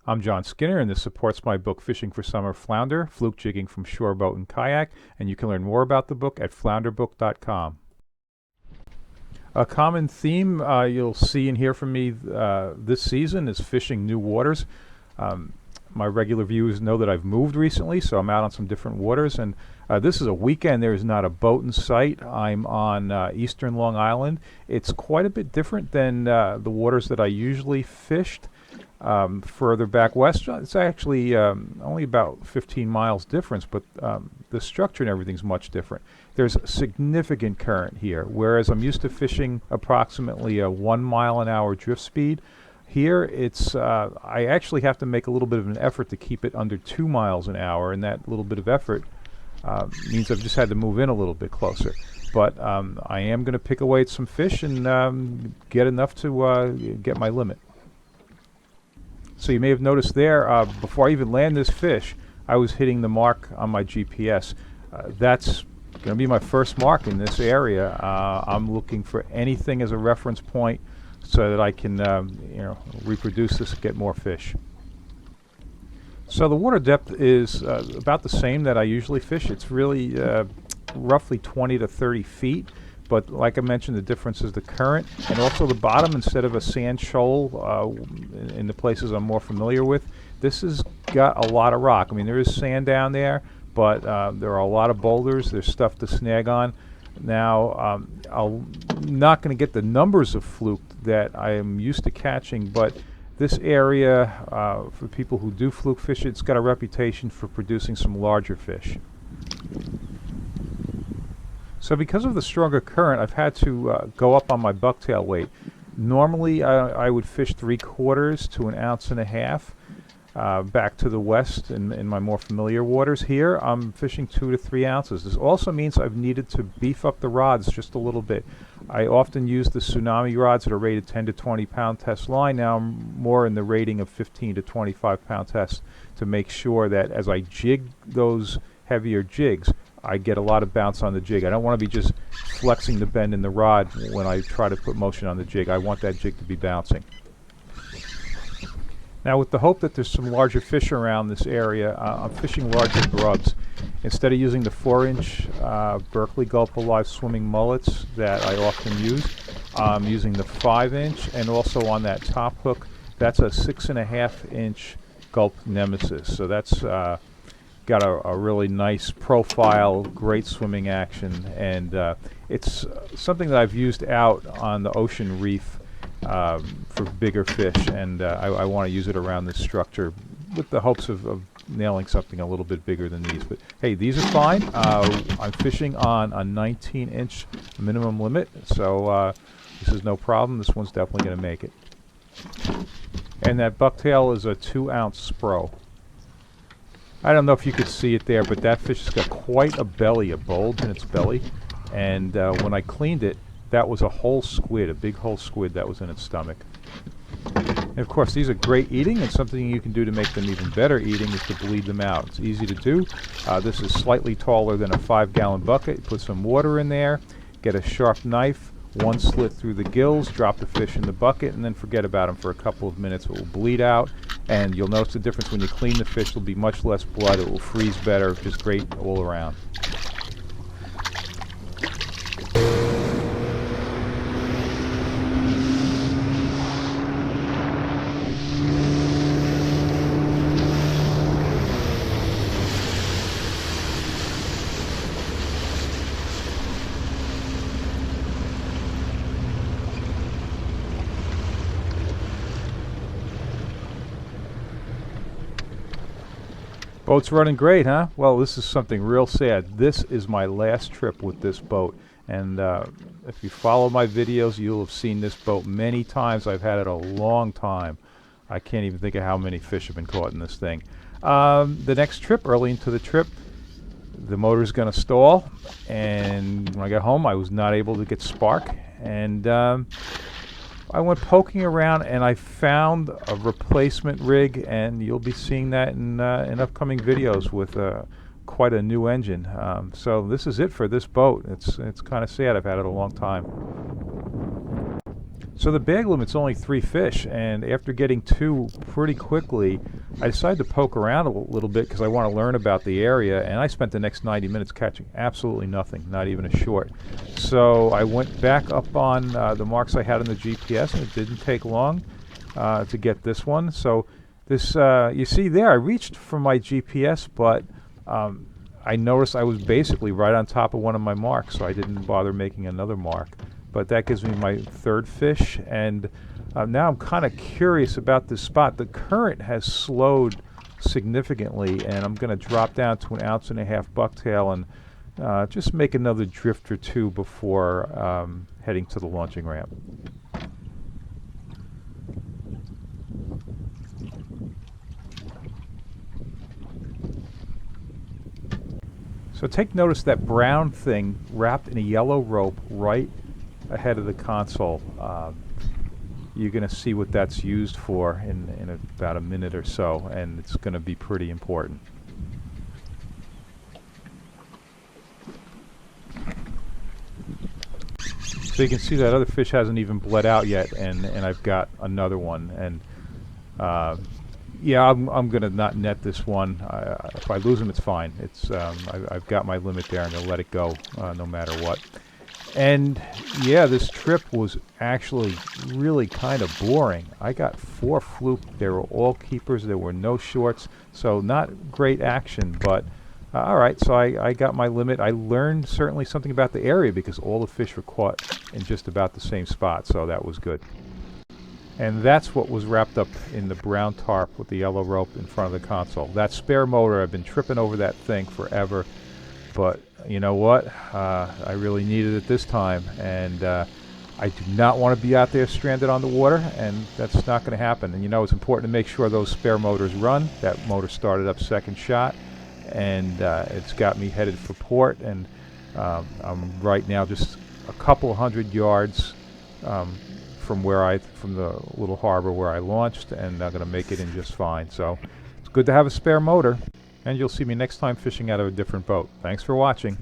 I'm John Skinner, and this supports my book Fishing for Summer Flounder, Fluke, Jigging from Shore, Boat, and Kayak, and you can learn more about the book at flounderbook.com. A common theme you'll see and hear from me this season is fishing new waters. My regular viewers know that I've moved recently, so I'm out on some different waters, and this is a weekend. There is not a boat in sight. I'm on eastern Long Island. It's quite a bit different than the waters that I usually fished. Further back west, it's actually only about 15 miles difference, but the structure and everything's much different. There's a significant current here, whereas I'm used to fishing approximately a 1 mile an hour drift speed. Here, it's I actually have to make a little bit of an effort to keep it under 2 miles an hour, and that little bit of effort means I've just had to move in a little bit closer. But I am going to pick away at some fish and get enough to get my limit. So you may have noticed there, before I even land this fish, I was hitting the mark on my GPS. That's going to be my first mark in this area. I'm looking for anything as a reference point so that I can reproduce this and get more fish. So the water depth is about the same that I usually fish. It's really roughly 20 to 30 feet. But like I mentioned, the difference is the current and also the bottom. Instead of a sand shoal in the places I'm more familiar with, this has got a lot of rock. I mean, there is sand down there, but there are a lot of boulders. There's stuff to snag on. Now, I'm not going to get the numbers of fluke that I am used to catching, but this area, for people who do fluke fish, it's got a reputation for producing some larger fish. So because of the stronger current, I've had to go up on my bucktail weight. Normally, I would fish 3/4 to 1.5 ounces back to the west in my more familiar waters. Here, I'm fishing 2 to 3 ounces. This also means I've needed to beef up the rods just a little bit. I often use the tsunami rods that are rated 10 to 20 pound test line. Now I'm more in the rating of 15 to 25 pound test to make sure that as I jig those heavier jigs, I get a lot of bounce on the jig. I don't want to be just flexing the bend in the rod when I try to put motion on the jig. I want that jig to be bouncing. Now, with the hope that there's some larger fish around this area, I'm fishing larger grubs. Instead of using the 4-inch Berkley Gulp alive swimming mullets that I often use, I'm using the 5-inch, and also on that top hook, that's a 6.5-inch Gulp Nemesis. So that's got a really nice profile, great swimming action, and it's something that I've used out on the ocean reef for bigger fish, and I want to use it around this structure with the hopes of nailing something a little bit bigger than these. But hey, these are fine. I'm fishing on a 19-inch minimum limit, so this is no problem. This one's definitely going to make it. And that bucktail is a 2-ounce Spro. I don't know if you could see it there, but that fish has got quite a belly, a bulge in its belly. And when I cleaned it, that was a whole squid, a big whole squid that was in its stomach. And of course, these are great eating, and something you can do to make them even better eating is to bleed them out. It's easy to do. This is slightly taller than a 5-gallon bucket. Put some water in there, get a sharp knife, 1 slit through the gills, drop the fish in the bucket, and then forget about them for a couple of minutes. It will bleed out, and you'll notice the difference when you clean the fish. There'll be much less blood. It will freeze better. Just great all around. Boat's running great, huh? Well, this is something real sad. This is my last trip with this boat. And if you follow my videos, you'll have seen this boat many times. I've had it a long time. I can't even think of how many fish have been caught in this thing. The next trip, early into the trip, the motor's going to stall. And when I got home, I was not able to get spark. And I went poking around and I found a replacement rig, and you'll be seeing that in upcoming videos with quite a new engine. So this is it for this boat. It's kind of sad. I've had it a long time. So the bag limit's only 3 fish, and after getting 2 pretty quickly, I decided to poke around a little bit because I want to learn about the area, and I spent the next 90 minutes catching absolutely nothing, not even a short. So I went back up on the marks I had on the GPS, and it didn't take long to get this one. So this, you see there, I reached for my GPS, but I noticed I was basically right on top of one of my marks, so I didn't bother making another mark. But that gives me my 3rd fish, and now I'm kind of curious about this spot. The current has slowed significantly, and I'm going to drop down to 1.5 ounce bucktail and just make another drift or 2 before heading to the launching ramp. So take notice that brown thing wrapped in a yellow rope right ahead of the console. You're going to see what that's used for in about a minute or so, and it's going to be pretty important. So you can see that other fish hasn't even bled out yet, and I've got another one. And yeah, I'm going to not net this one. If I lose him, it's fine. It's I've got my limit there. I'm going to let it go no matter what. And yeah, this trip was actually really kind of boring. I got 4 fluke. They were all keepers. There were no shorts. So not great action, but all right. So I got my limit. I learned certainly something about the area because all the fish were caught in just about the same spot. So that was good. And that's what was wrapped up in the brown tarp with the yellow rope in front of the console. That spare motor, I've been tripping over that thing forever. But you know what? I really needed it this time, and I do not want to be out there stranded on the water, and that's not going to happen. And you know, it's important to make sure those spare motors run. That motor started up second shot, and it's got me headed for port, and I'm right now just a couple hundred yards from the little harbor where I launched, and I'm going to make it in just fine. So it's good to have a spare motor. And you'll see me next time fishing out of a different boat. Thanks for watching.